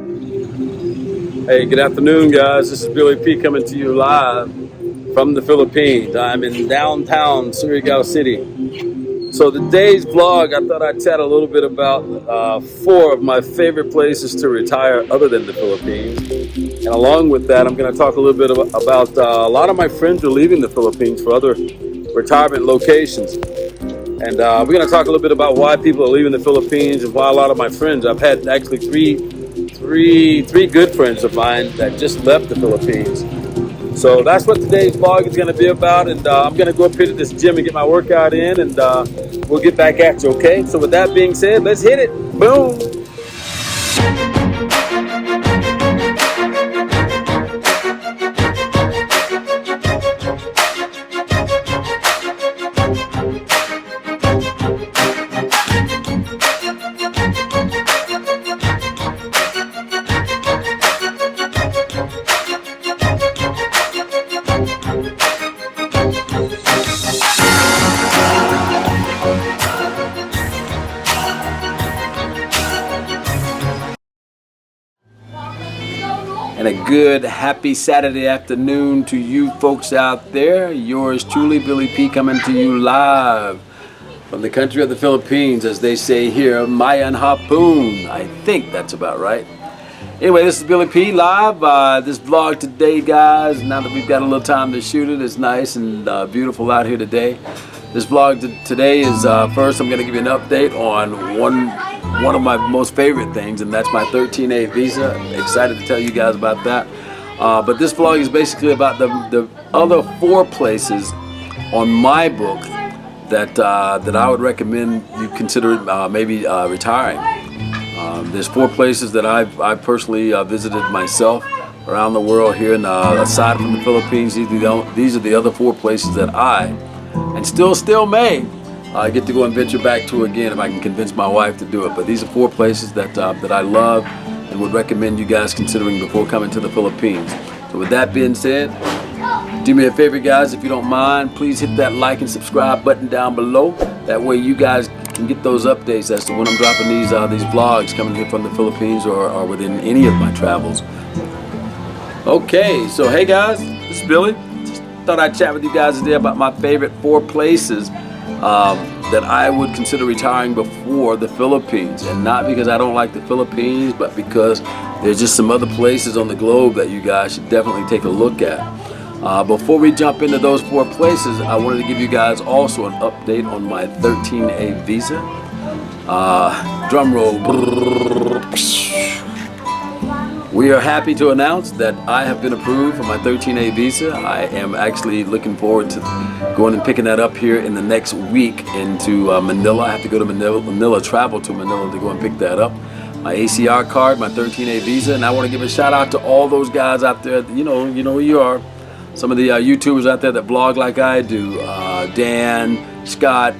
Hey, good afternoon, guys. This is Billy P coming to you live from the Philippines. I'm in downtown Surigao City. So today's vlog, I thought I'd chat a little bit about four of my favorite places to retire other than the Philippines. And along with that, I'm going to talk a little bit about a lot of my friends are leaving the Philippines for other retirement locations. And we're going to talk a little bit about why people are leaving the Philippines and why a lot of my friends, I've had actually three good friends of mine that just left the Philippines. So that's what today's vlog is going to be about, and I'm going to go up here to this gym and get my workout in, and we'll get back at you, okay? So with that being said, let's hit it. Boom! And a good, happy Saturday afternoon to you folks out there. Yours truly, Billy P, coming to you live from the country of the Philippines, as they say here, Amay and Sagib. I think that's about right. Anyway, this is Billy P live. This vlog today, guys, now that we've got a little time to shoot it, it's nice and beautiful out here today. This vlog today is, first I'm going to give you an update on one of my most favorite things, and that's my 13A visa. I'm excited to tell you guys about that. But this vlog is basically about the other four places on my book that I would recommend you consider maybe retiring. There's four places that I've personally visited myself around the world here, and aside from the Philippines, these are the other four places that I, and still may, get to go and venture back to again if I can convince my wife to do it. But these are four places that I love and would recommend you guys considering before coming to the Philippines. So with that being said, do me a favor, guys, if you don't mind, please hit that like and subscribe button down below. That way you guys can get those updates as to when I'm dropping these vlogs coming here from the Philippines or within any of my travels. Okay, so hey guys, this is Billy. Just thought I'd chat with you guys today about my favorite four places that I would consider retiring before the Philippines. And not because I don't like the Philippines, but because there's just some other places on the globe that you guys should definitely take a look at. Before we jump into those four places, I wanted to give you guys also an update on my 13A visa. Drum roll. We are happy to announce that I have been approved for my 13A visa. I am actually looking forward to going and picking that up here in the next week into Manila. I have to go to Manila, travel to Manila to go and pick that up. My ACR card, my 13A visa, and I want to give a shout out to all those guys out there. You know who you are. Some of the YouTubers out there that blog like I do. Dan, Scott,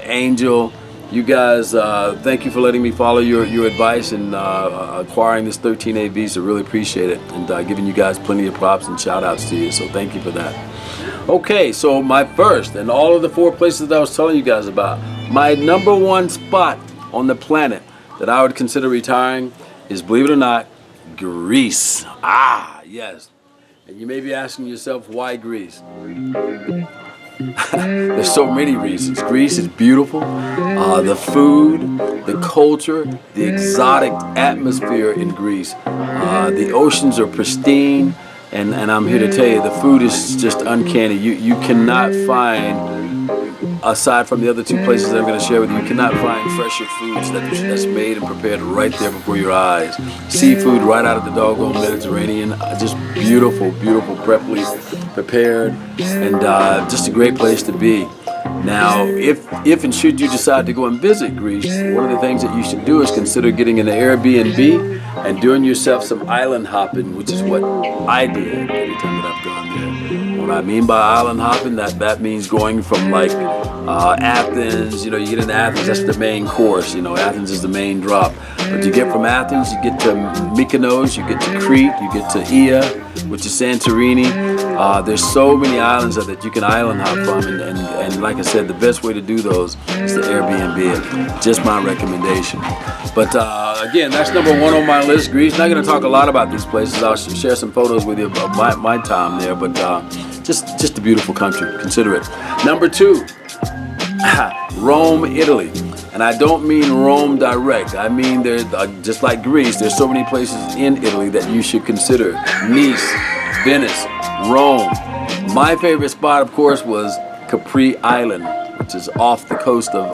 Angel. You guys, thank you for letting me follow your advice in acquiring this 13A visa. Really appreciate it, and giving you guys plenty of props and shout outs to you, so thank you for that. Okay, so my first, and all of the four places that I was telling you guys about, my number one spot on the planet that I would consider retiring is, believe it or not, Greece. Ah, yes. And you may be asking yourself, why Greece? There's so many reasons. Greece is beautiful. The food, the culture, the exotic atmosphere in Greece. The oceans are pristine, and I'm here to tell you, the food is just uncanny. You cannot find, aside from the other two places that I'm going to share with you, you cannot find fresher foods that's made and prepared right there before your eyes. Seafood right out of the doggone Mediterranean, just beautiful, prettily prepared, and just a great place to be. Now, if and should you decide to go and visit Greece, one of the things that you should do is consider getting an Airbnb and doing yourself some island hopping, which is what I did every time that I've gone there. What I mean by island hopping, that means going from like Athens, you get into Athens, that's the main course, Athens is the main drop. But you get from Athens, you get to Mykonos, you get to Crete, you get to Ia, which is Santorini. There's so many islands that you can island hop from, and like I said, the best way to do those is to Airbnb it. Just my recommendation. But again, that's number one on my list, Greece. Not going to talk a lot about these places. I'll share some photos with you of my time there, but just a beautiful country. Consider it. Number two, Rome, Italy. And I don't mean Rome direct. I mean, there's just like Greece, there's so many places in Italy that you should consider. Nice, Venice, Rome. My favorite spot, of course, was Capri Island, which is off the coast of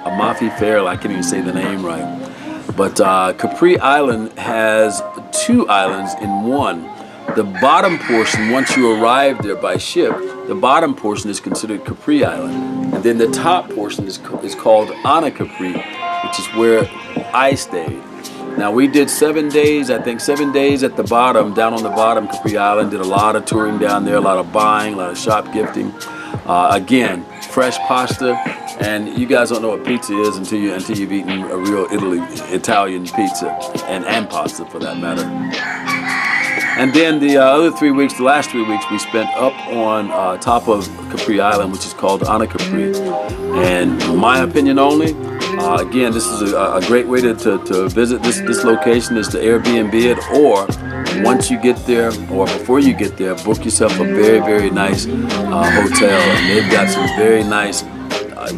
Amalfi Fair. I can't even say the name right. But Capri Island has two islands in one. The bottom portion, once you arrive there by ship, the bottom portion is considered Capri Island. And then the top portion is called Ana Capri, which is where I stayed. Now we did 7 days, I think 7 days at the bottom, down on the bottom Capri Island. Did a lot of touring down there, a lot of buying, a lot of shop gifting. Again, fresh pasta, and you guys don't know what pizza is until you've eaten a real Italian pizza and pasta for that matter. And then the other 3 weeks, the last 3 weeks, we spent up on top of Capri Island, which is called Ana Capri. And in my opinion only, again, this is a great way to visit this location is to Airbnb it, or once you get there or before you get there, book yourself a very, very nice hotel. And they've got some very nice,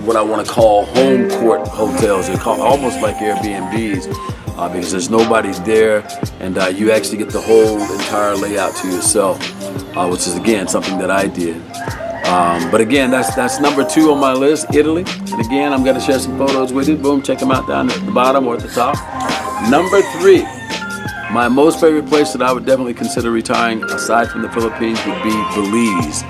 what I want to call home court hotels. They're called almost like Airbnbs. Because there's nobody there, and you actually get the whole entire layout to yourself, which is again something that I did. But again, that's number two on my list, Italy. And again, I'm going to share some photos with you. Boom, check them out down at the bottom or at the top. Number three, my most favorite place that I would definitely consider retiring aside from the Philippines would be Belize.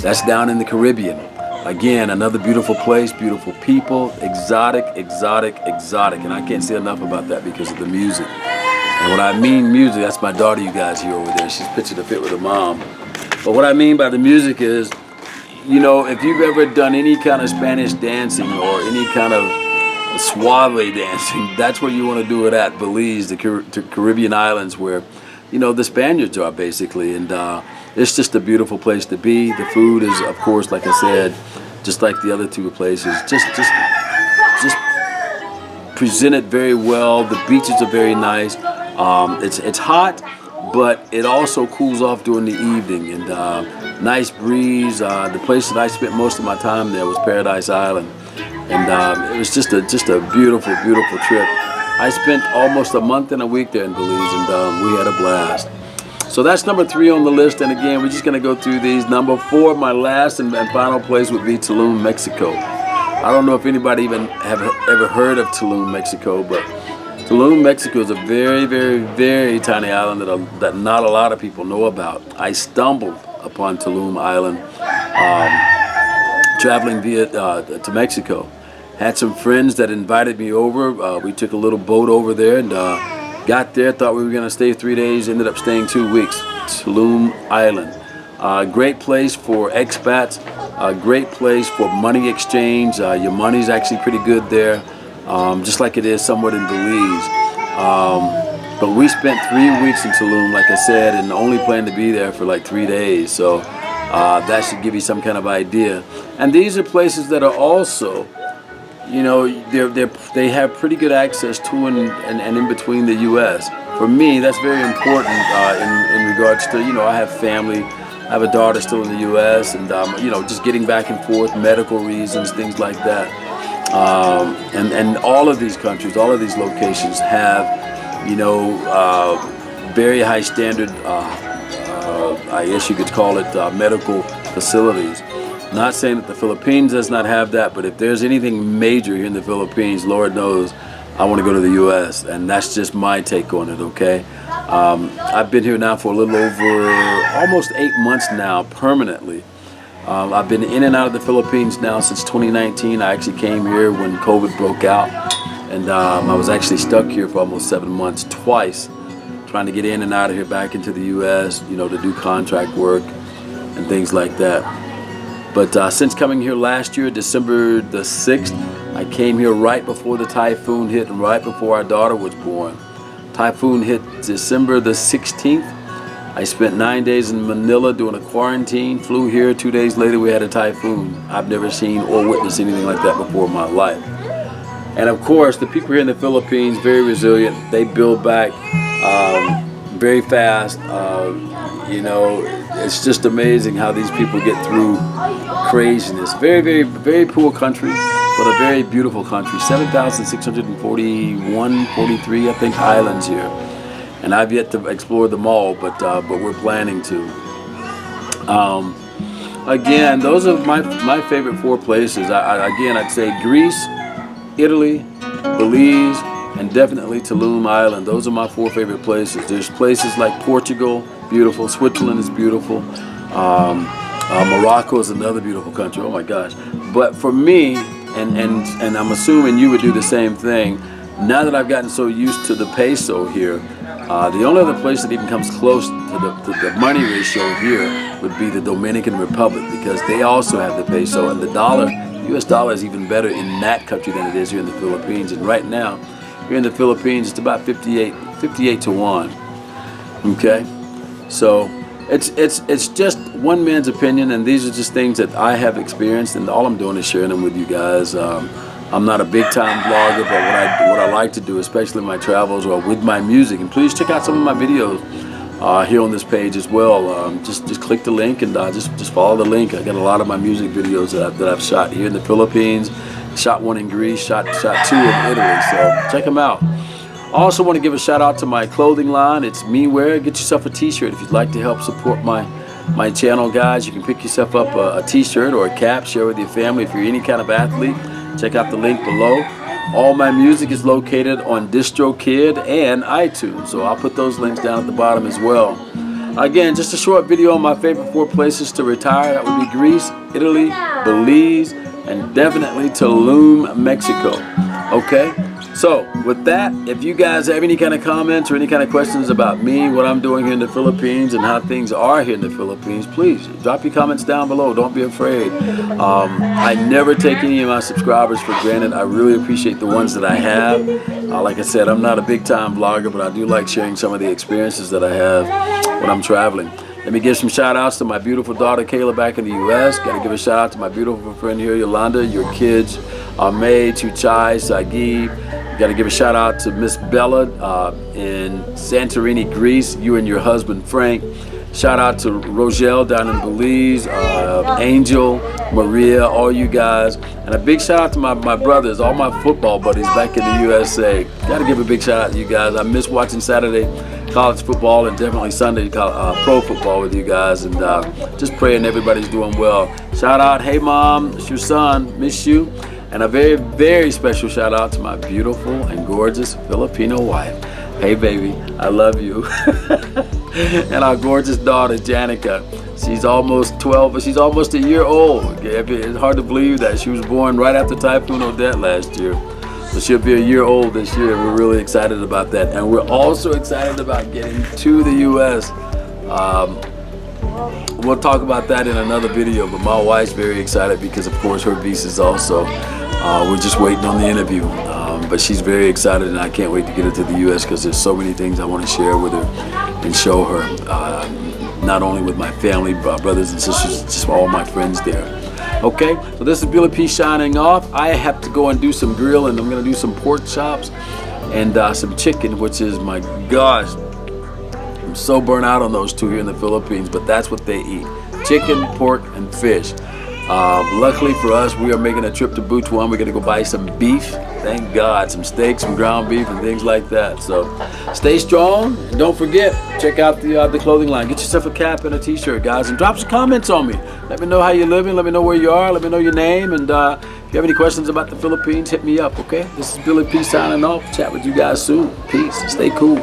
That's down in the Caribbean. Again, another beautiful place, beautiful people, exotic, and I can't say enough about that because of the music. And when I mean music, that's my daughter you guys hear over there. She's pictured a fit with her mom. But what I mean by the music is, you know, if you've ever done any kind of Spanish dancing or any kind of suave dancing, that's where you want to do it at, Belize, the Caribbean islands where, you know, the Spaniards are basically. And it's just a beautiful place to be. The food is, of course, like I said, just like the other two places, just presented very well. The beaches are very nice. It's hot, but it also cools off during the evening, and nice breeze. The place that I spent most of my time there was Paradise Island, and it was just a beautiful, beautiful trip. I spent almost a month and a week there in Belize, and we had a blast. So that's number three on the list, and again, we're just going to go through these. Number four, my last and final place would be Tulum, Mexico. I don't know if anybody even have ever heard of Tulum, Mexico, but Tulum, Mexico is a very, very, very tiny island that not a lot of people know about. I stumbled upon Tulum Island traveling to Mexico. Had some friends that invited me over. We took a little boat over there and got there, thought we were going to stay 3 days, ended up staying 2 weeks. Tulum Island. Great place for expats, a great place for money exchange. Your money's actually pretty good there, just like it is somewhat in Belize. But we spent 3 weeks in Tulum, like I said, and only planned to be there for like 3 days. So that should give you some kind of idea. And these are places that are also, you know, they have pretty good access to and in between the U.S. For me, that's very important in regards to, you know, I have family, I have a daughter still in the U.S. and, you know, just getting back and forth, medical reasons, things like that. And all of these countries, all of these locations have, you know, very high standard, I guess you could call it medical facilities. Not saying that the Philippines does not have that, but if there's anything major here in the Philippines, Lord knows, I want to go to the U.S., and that's just my take on it, okay? I've been here now for a little over almost 8 months now, permanently. I've been in and out of the Philippines now since 2019. I actually came here when COVID broke out, and I was actually stuck here for almost 7 months twice, trying to get in and out of here back into the U.S., you know, to do contract work and things like that. But since coming here last year, December the 6th, I came here right before the typhoon hit and right before our daughter was born. Typhoon hit December the 16th. I spent 9 days in Manila doing a quarantine, flew here. 2 days later we had a typhoon. I've never seen or witnessed anything like that before in my life. And of course, the people here in the Philippines, very resilient. They build back very fast. You know, it's just amazing how these people get through craziness. Very, very, very poor country, but a very beautiful country. 7,641, 43, I think, islands here. And I've yet to explore them all, but we're planning to. Again, those are my favorite 4 places. Again, I'd say Greece, Italy, Belize, and definitely Tulum Island. Those are my 4 favorite places. There's places like Portugal, beautiful. Switzerland is beautiful. Morocco is another beautiful country. Oh my gosh. But for me, and I'm assuming you would do the same thing, now that I've gotten so used to the peso here, the only other place that even comes close to the money ratio here would be the Dominican Republic, because they also have the peso, and the dollar, US dollar, is even better in that country than it is here in the Philippines. And right now, here in the Philippines, it's about 58 to 1. Okay, so it's just one man's opinion, and these are just things that I have experienced, and all I'm doing is sharing them with you guys. I'm not a big time vlogger, but what I like to do, especially in my travels or with my music, and please check out some of my videos here on this page as well. Just click the link and just follow the link. I got a lot of my music videos that I've shot here in the Philippines, shot 1 in Greece, shot 2 in Italy. So check them out. I also want to give a shout out to my clothing line. It's Me Wear. Get yourself a t-shirt if you'd like to help support my channel, guys. You can pick yourself up a t-shirt or a cap, share with your family. If you're any kind of athlete, check out the link below. All my music is located on DistroKid and iTunes, so I'll put those links down at the bottom as well. Again, just a short video on my favorite 4 places to retire. That would be Greece, Italy, Belize, and definitely Tulum, Mexico. Okay? So, with that, if you guys have any kind of comments or any kind of questions about me, what I'm doing here in the Philippines, and how things are here in the Philippines, please drop your comments down below. Don't be afraid. I never take any of my subscribers for granted. I really appreciate the ones that I have. Like I said, I'm not a big-time vlogger, but I do like sharing some of the experiences that I have when I'm traveling. Let me give some shout-outs to my beautiful daughter, Kayla, back in the U.S. Got to give a shout-out to my beautiful friend here, Yolanda, your kids, Amay, Chuchy, Sagib. Got to give a shout out to Miss Bella in Santorini, Greece, you and your husband Frank. Shout out to Rogel down in Belize, Angel, Maria, all you guys. And a big shout out to my brothers, all my football buddies back in the USA. Got to give a big shout out to you guys. I miss watching Saturday college football and definitely Sunday pro football with you guys. And just praying everybody's doing well. Shout out, hey mom, it's your son, miss you. And a very, very special shout out to my beautiful and gorgeous Filipino wife. Hey baby, I love you. And our gorgeous daughter, Janica. She's almost 12, but she's almost a year old. It's hard to believe that. She was born right after Typhoon Odette last year. So she'll be a year old this year. We're really excited about that. And we're also excited about getting to the U.S. We'll talk about that in another video, but my wife's very excited because, of course, her visa's also. We're just waiting on the interview, but she's very excited, and I can't wait to get her to the U.S. because there's so many things I want to share with her and show her, not only with my family, brothers and sisters, just all my friends there. Okay, so this is Billy P signing off. I have to go and do some grilling. I'm going to do some pork chops and some chicken, which is, my gosh, I'm so burnt out on those two here in the Philippines, but that's what they eat. Chicken, pork, and fish. Luckily for us, we are making a trip to Butuan. We're going to go buy some beef. Thank God. Some steaks, some ground beef, and things like that. So stay strong. And don't forget, check out the clothing line. Get yourself a cap and a t-shirt, guys. And drop some comments on me. Let me know how you're living. Let me know where you are. Let me know your name. And if you have any questions about the Philippines, hit me up, okay? This is Billy P signing off. Chat with you guys soon. Peace. Stay cool.